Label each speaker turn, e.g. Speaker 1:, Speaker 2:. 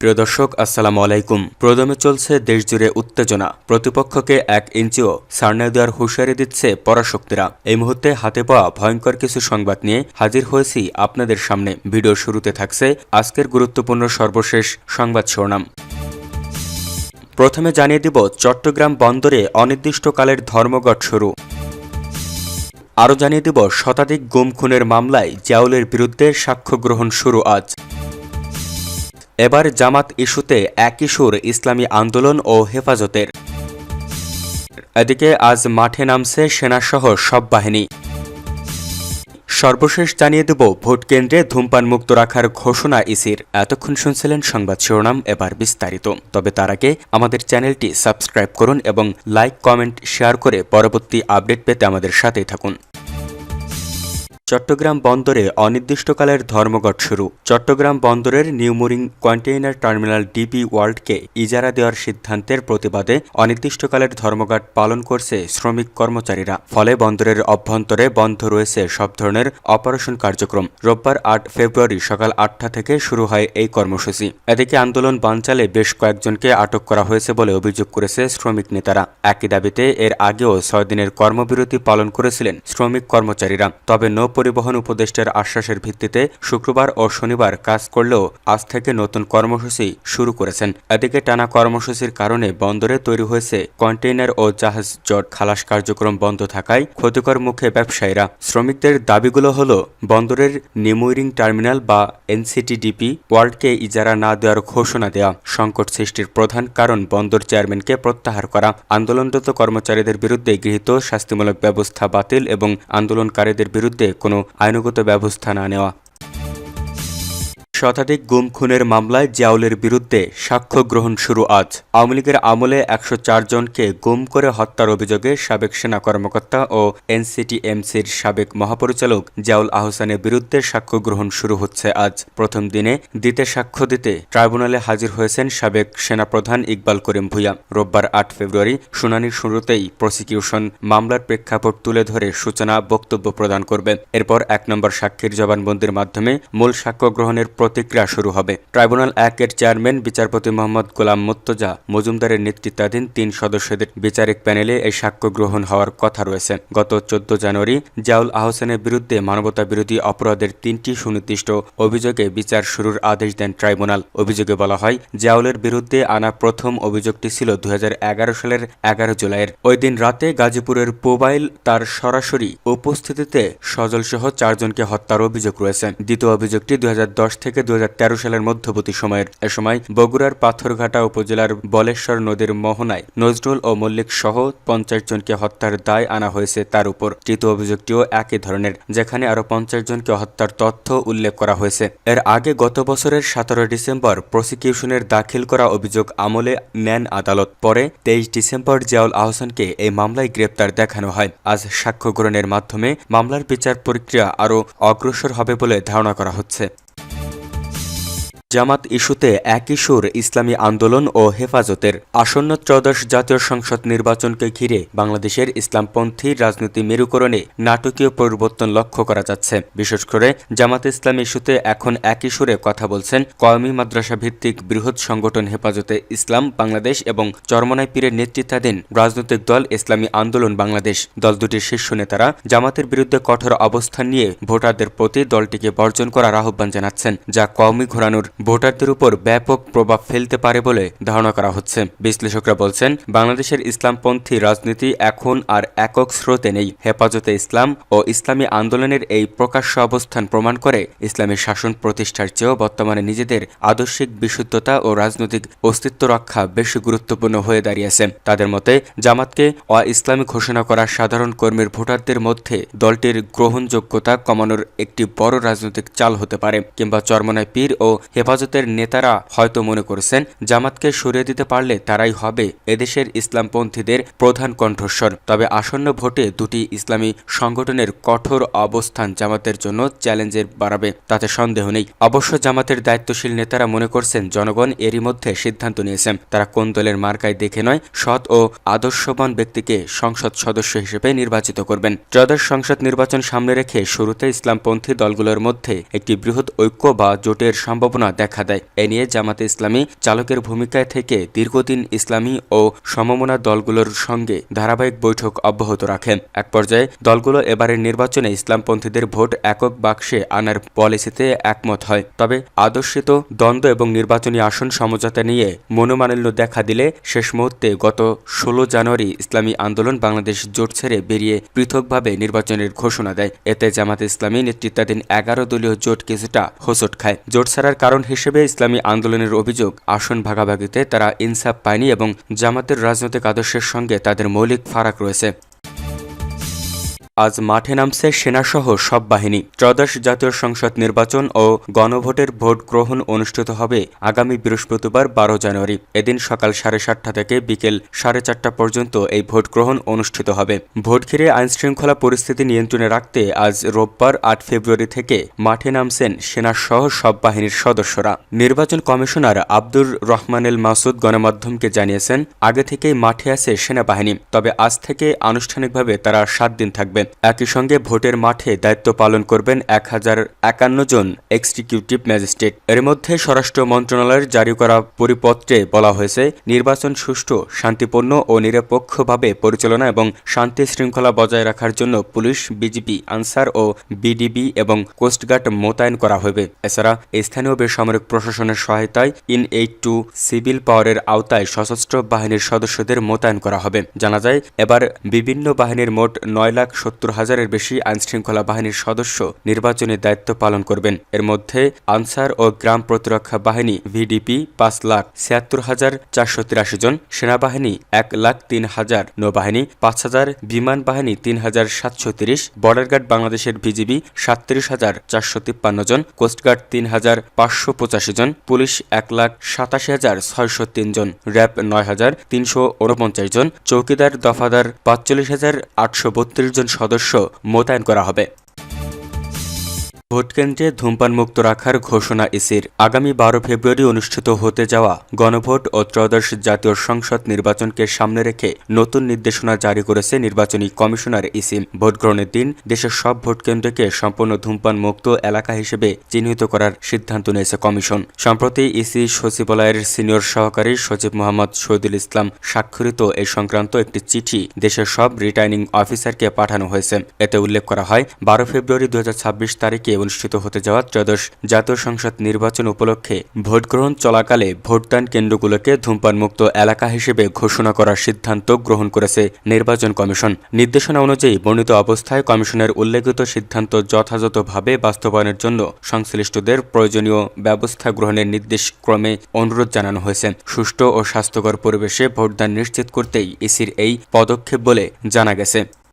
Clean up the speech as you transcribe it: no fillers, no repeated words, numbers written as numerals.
Speaker 1: প্রিয় দর্শক, আসসালামু আলাইকুম। প্রদমে চলছে দেশজুড়ে উত্তেজনা। প্রতিপক্ষকে 1 ইঞ্চিও ছাড় না দেওয়ার হুঁশিয়ারি দিচ্ছে পরাশক্তিরা। এই মুহূর্তে হাতে পাওয়া ভয়ঙ্কর কিছু সংবাদ নিয়ে হাজির হয়েছি আপনাদের সামনে। ভিডিওর শুরুতে থাকছে আজকের গুরুত্বপূর্ণ সর্বশেষ সংবাদ শিরোনাম। প্রথমে জানিয়ে দিব, চট্টগ্রাম বন্দরে অনির্দিষ্টকালের ধর্মঘট শুরু। আরও জানিয়ে দিব, শতাধিক গুম খুনের মামলায় জিয়াউলের বিরুদ্ধে সাক্ষ্য গ্রহণ শুরু আজ। এবার জামাত ইস্যুতে একই সুর ইসলামী আন্দোলন ও হেফাজতের। এদিকে আজ মাঠে নামছে সেনাসহ সব বাহিনী। সর্বশেষ জানিয়ে দেব, ভোট কেন্দ্রে ধূমপান মুক্ত রাখার ঘোষণা ইসির। এতক্ষণ শুনছিলেন সংবাদ শিরোনাম, এবার বিস্তারিত। তবে তার আগে আমাদের চ্যানেলটি সাবস্ক্রাইব করুন এবং লাইক, কমেন্ট, শেয়ার করে পরবর্তী আপডেট পেতে আমাদের সাথেই থাকুন। চট্টগ্রাম বন্দরে অনির্দিষ্টকালের ধর্মঘট শুরু। চট্টগ্রাম বন্দরের নিউমোরিং কন্টেইনার টার্মিনাল ডিপি ওয়ার্ল্ডকে ইজারা দেওয়ার সিদ্ধান্তের প্রতিবাদে অনির্দিষ্টকালের ধর্মঘট পালন করছে শ্রমিক কর্মচারীরা। ফলে বন্দরের অভ্যন্তরে বন্ধ রয়েছে সব ধরনের অপারেশন কার্যক্রম। রোববার 8 ফেব্রুয়ারি সকাল 8টা থেকে শুরু হয় এই কর্মসূচি। এদিকে আন্দোলন বানচালে বেশ কয়েকজনকে আটক করা হয়েছে বলে অভিযোগ করেছে শ্রমিক নেতারা। একই দাবিতে এর আগেও 6 দিনের কর্মবিরতি পালন করেছিলেন শ্রমিক কর্মচারীরা। তবে পরিবহন উপদেষ্টার আশ্বাসের ভিত্তিতে শুক্রবার ও শনিবার কাজ করলেও আজ থেকে নতুন কর্মসূচি শুরু করেছেন। এদিকে টানা কর্মসূচির কারণে বন্দরে তৈরি হয়েছে কন্টেইনার ও জাহাজ জট। খালাস কার্যক্রম বন্ধ থাকায় ক্ষতিকর মুখে ব্যবসায়ীরা। শ্রমিকদের দাবিগুলো হল, বন্দরের নিউমোরিং টার্মিনাল বা এনসিটিডিপি ওয়ার্ল্ডকে ইজারা না দেওয়ার ঘোষণা দেওয়া, সংকট সৃষ্টির প্রধান কারণ বন্দর চেয়ারম্যানকে প্রত্যাহার করা, আন্দোলনরত কর্মচারীদের বিরুদ্ধে গৃহীত শাস্তিমূলক ব্যবস্থা বাতিল এবং আন্দোলনকারীদের বিরুদ্ধে কোনো আইনগত ব্যবস্থা না নেওয়া। শতাধিক গুম খুনের মামলায় জিয়াউলের বিরুদ্ধে সাক্ষ্য গ্রহণ শুরু আজ। আওয়ামী লীগের আমলে 104 জনকে গুম করে হত্যার অভিযোগে সাবেক সেনা কর্মকর্তা ও এনসিটিএমসির সাবেক মহাপরিচালক জিয়াউল আহসানের বিরুদ্ধে সাক্ষ্য গ্রহণ শুরু হচ্ছে আজ। প্রথম দিনে সাক্ষ্য দিতে ট্রাইব্যুনালে হাজির হয়েছেন সাবেক সেনাপ্রধান ইকবাল করিম ভূঁইয়া। রোববার 8 ফেব্রুয়ারি শুনানির শুরুতেই প্রসিকিউশন মামলার প্রেক্ষাপট তুলে ধরে সূচনা বক্তব্য প্রদান করবে। এরপর 1 নম্বর সাক্ষীর জবানবন্দির মাধ্যমে মূল সাক্ষ্য গ্রহণের প্রতিক্রিয়া শুরু হবে। ট্রাইব্যুনাল 1 এর চেয়ারম্যান বিচারপতি মোহাম্মদ গোলাম মুর্তজা মজুমদারের নেতৃত্বাধীন 3 সদস্যদের বিচারিক প্যানেলে এই সাক্ষ্য গ্রহণ হওয়ার কথা রয়েছে। গত 14 জানুয়ারি জিয়াউল আহসানের বিরুদ্ধে মানবতা বিরোধী অপরাধের 3টি সুনির্দিষ্ট অভিযোগে বিচার শুরুর আদেশ দেন ট্রাইব্যুনাল। অভিযোগে বলা হয়, জিয়াউলের বিরুদ্ধে আনা প্রথম অভিযোগটি ছিল 2011 সালের 11 জুলাইয়ের। ওই দিন রাতে গাজীপুরের পোবাইল তার সরাসরি উপস্থিতিতে সজলসহ 4 জনকে হত্যার অভিযোগ রয়েছে। দ্বিতীয় অভিযোগটি 2010 থেকে 2013 সালের মধ্যবর্তী সময়ের। এ সময় বগুড়ার পাথরঘাটা উপজেলার বলেশ্বর নদীর মোহনায় নজরুল ও মল্লিক সহ 50 জনকে হত্যার দায় আনা হয়েছে তার উপর। তৃতীয় অভিযোগটিও একই ধরনের, যেখানে আরও 50 জনকে হত্যার তথ্য উল্লেখ করা হয়েছে। এর আগে গত বছরের 17 ডিসেম্বর প্রসিকিউশনের দাখিল করা অভিযোগ আমলে নেন আদালত। পরে 23 ডিসেম্বর জিয়াউল আহসানকে এই মামলায় গ্রেপ্তার দেখানো হয়। আজ সাক্ষ্য গ্রহণের মাধ্যমে মামলার বিচার প্রক্রিয়া আরও অগ্রসর হবে বলে ধারণা করা হচ্ছে। জামাত ইস্যুতে একই সুর ইসলামী আন্দোলন ও হেফাজতের। আসন্ন ত্রয়োদশ জাতীয় সংসদ নির্বাচনকে ঘিরে বাংলাদেশের ইসলামপন্থী রাজনীতি মেরুকরণে নাটকীয় পরিবর্তন লক্ষ্য করা যাচ্ছে। বিশেষ করে জামাত ইসলাম ইস্যুতে এখন একই সুরে কথা বলছেন কওমি মাদ্রাসা ভিত্তিক বৃহৎ সংগঠন হেফাজতে ইসলাম বাংলাদেশ এবং চরমনাই পীরের নেতৃত্বাধীন রাজনৈতিক দল ইসলামী আন্দোলন বাংলাদেশ। দল দুটির শীর্ষ নেতারা জামাতের বিরুদ্ধে কঠোর অবস্থান নিয়ে ভোটারদের প্রতি দলটিকে বর্জন করার আহ্বান জানাচ্ছেন, যা কওমি ঘোরানোর ভোটারদের উপর ব্যাপক প্রভাব ফেলতে পারে বলে ধারণা করা হচ্ছে। বিশ্লেষকরা বলছেন, বাংলাদেশের ইসলামপন্থী রাজনীতি এখন আর একক স্রোতে নেই। হেফাজতে ইসলাম ও ইসলামী আন্দোলনের এই প্রকাশ্য অবস্থান প্রমাণ করে ইসলামী শাসন প্রতিষ্ঠার চেয়েও বর্তমানে নিজেদের আদর্শিক বিশুদ্ধতা ও রাজনৈতিক অস্তিত্ব রক্ষা বেশি গুরুত্বপূর্ণ হয়ে দাঁড়িয়েছে। তাদের মতে, জামাতকে অ-ইসলামী ঘোষণা করা সাধারণ কর্মীর ভোটারদের মধ্যে দলটির গ্রহণযোগ্যতা কমানোর একটি বড় রাজনৈতিক চাল হতে পারে। কিংবা চরমনাই পীর ও হেফাজতের নেতারা হয়তো মনে করছেন, জামাতকে সরিয়ে দিতে পারলে তারাই হবে এদেশের ইসলামপন্থীদের প্রধান কণ্ঠস্বর। তবে আসন্ন ভোটে দুটি ইসলামী সংগঠনের কঠোর অবস্থান জামাতের জন্য চ্যালেঞ্জের বাড়াবে, তাতে সন্দেহ নেই। অবশ্য জামাতের দায়িত্বশীল নেতারা মনে করছেন, জনগণ এরই মধ্যে সিদ্ধান্ত নিয়েছেন তারা কোন দলের মার্কায় দেখে নয়, সৎ ও আদর্শবান ব্যক্তিকে সংসদ সদস্য হিসেবে নির্বাচিত করবেন। ত্রয়োদশ সংসদ নির্বাচন সামনে রেখে শুরুতে ইসলামপন্থী দলগুলোর মধ্যে একটি বৃহৎ ঐক্য বা জোটের সম্ভাবনা দেখা দেয়। এ নিয়ে জামাতে ইসলামী চালকের ভূমিকায় থেকে দীর্ঘদিন ইসলামী ও সমমনা দলগুলোর সঙ্গে ধারাবাহিক বৈঠক অব্যাহত রাখে। এক পর্যায়ে দলগুলো এবারের নির্বাচনে ইসলামপন্থীদের ভোট একক বাক্সে আনার পলিসিতে একমত হয়। তবে আদর্শিত দ্বন্দ্ব এবং নির্বাচনী আসন সমঝোতা নিয়ে মনোমালিন্য দেখা দিলে শেষ মুহূর্তে গত 16 জানুয়ারি ইসলামী আন্দোলন বাংলাদেশ জোট ছেড়ে বেরিয়ে পৃথকভাবে নির্বাচনের ঘোষণা দেয়। এতে জামাতে ইসলামী নেতৃত্বাধীন 11 দলীয় জোট কিছুটা হোঁচট খায়। জোট ছাড়ার কারণ হিসেবে ইসলামী আন্দোলনের অভিযোগ, আসন ভাগাভাগিতে তারা ইনসাফ পায়নি এবং জামাতের রাজনৈতিক আদর্শের সঙ্গে তাদের মৌলিক ফারাক রয়েছে। আজ মাঠে নামছে সেনাসহ সব বাহিনী। ত্রয়োদশ জাতীয় সংসদ নির্বাচন ও গণভোটের ভোট গ্রহণ অনুষ্ঠিত হবে আগামী বৃহস্পতিবার 12 জানুয়ারি। এদিন সকাল 7:30 থেকে বিকেল 4:30 পর্যন্ত এই ভোট গ্রহণ অনুষ্ঠিত হবে। ভোট ঘিরে আইনশৃঙ্খলা পরিস্থিতি নিয়ন্ত্রণে রাখতে আজ রোববার 8 ফেব্রুয়ারি থেকে মাঠে নামছেন সেনাসহ সব বাহিনীর সদস্যরা। নির্বাচন কমিশনার আব্দুর রহমানেল মাসুদ গণমাধ্যমকে জানিয়েছেন, আগে থেকেই মাঠে আছে সেনাবাহিনী, তবে আজ থেকে আনুষ্ঠানিকভাবে তারা 7 দিন থাকবে। একই সঙ্গে ভোটের মাঠে দায়িত্ব পালন করবেন 1051 জন এক্সিকিউটিভ ম্যাজিস্ট্রেট। এর মধ্যে স্বরাষ্ট্র মন্ত্রণালয়ের জারি করা পরিপত্রে বলা হয়েছে, নির্বাচন সুষ্ঠু, শান্তিপূর্ণ ও নিরপেক্ষভাবে পরিচালনা এবং শান্তি শৃঙ্খলা বজায় রাখার জন্য পুলিশ, বিজিবি, আনসার ও বিডিবি এবং কোস্টগার্ড মোতায়েন করা হবে। এছাড়া স্থানীয় বেসামরিক প্রশাসনের সহায়তায় ইন-8 সিভিল পাওয়ারের আওতায় সশস্ত্র বাহিনীর সদস্যদের মোতায়েন করা হবে। জানা যায়, এবার বিভিন্ন বাহিনীর মোট 9,70,000-এর বেশি আইনশৃঙ্খলা বাহিনীর সদস্য নির্বাচনী দায়িত্ব পালন করবেন। এর মধ্যে আনসার ও গ্রাম প্রতিরক্ষা বাহিনী ভিডিপি 5,76,483 জন, সেনাবাহিনী 1,03,000, নৌবাহিনী 5,000, বিমান বাহিনী 3,730, বর্ডার গার্ড বাংলাদেশের বিজিবি 37,453 জন, কোস্টগার্ড 3,585 জন, পুলিশ 1,87,603 জন, র্যাব 9,349 জন, চৌকিদার দফাদার 45,832 জন সদস্য মোতায়েন করা হবে। ভোটকেন্দ্রে ধূমপানমুক্ত রাখার ঘোষণা ইসির। আগামী 12 ফেব্রুয়ারি অনুষ্ঠিত হতে যাওয়া গণভোট ও ত্রয়োদশ জাতীয় সংসদ নির্বাচনকে সামনে রেখে নতুন নির্দেশনা জারি করেছে নির্বাচনী কমিশনার ইসি। ভোটগ্রহণের দিন দেশের সব ভোটকেন্দ্রকে সম্পূর্ণ ধূমপানমুক্ত এলাকা হিসেবে চিহ্নিত করার সিদ্ধান্ত নিয়েছে কমিশন। সম্প্রতি ইসি সচিবালয়ের সিনিয়র সহকারী সচিব মোহাম্মদ শহীদুল ইসলাম স্বাক্ষরিত এই সংক্রান্ত একটি চিঠি দেশের সব রিটার্নিং অফিসারকে পাঠানো হয়েছে। এতে উল্লেখ করা হয়, 12 ফেব্রুয়ারি 2026 তারিখে অনুষ্ঠিত হতে যাওয়া ত্রয়োদশ জাতীয় সংসদ নির্বাচন উপলক্ষে ভোটগ্রহণ চলাকালে ভোটদান কেন্দ্রগুলোকে ধূমপানমুক্ত এলাকা হিসেবে ঘোষণা করার সিদ্ধান্ত গ্রহণ করেছে নির্বাচন কমিশন। নির্দেশনা অনুযায়ী বর্ণিত অবস্থায় কমিশনের উল্লেখিত সিদ্ধান্ত যথাযথভাবে বাস্তবায়নের জন্য সংশ্লিষ্টদের প্রয়োজনীয় ব্যবস্থা গ্রহণের নির্দেশক্রমে অনুরোধ জানানো হয়েছে। সুষ্ঠু ও স্বাস্থ্যকর পরিবেশে ভোটদান নিশ্চিত করতেই ইসির এই পদক্ষেপ বলে জানা গেছে।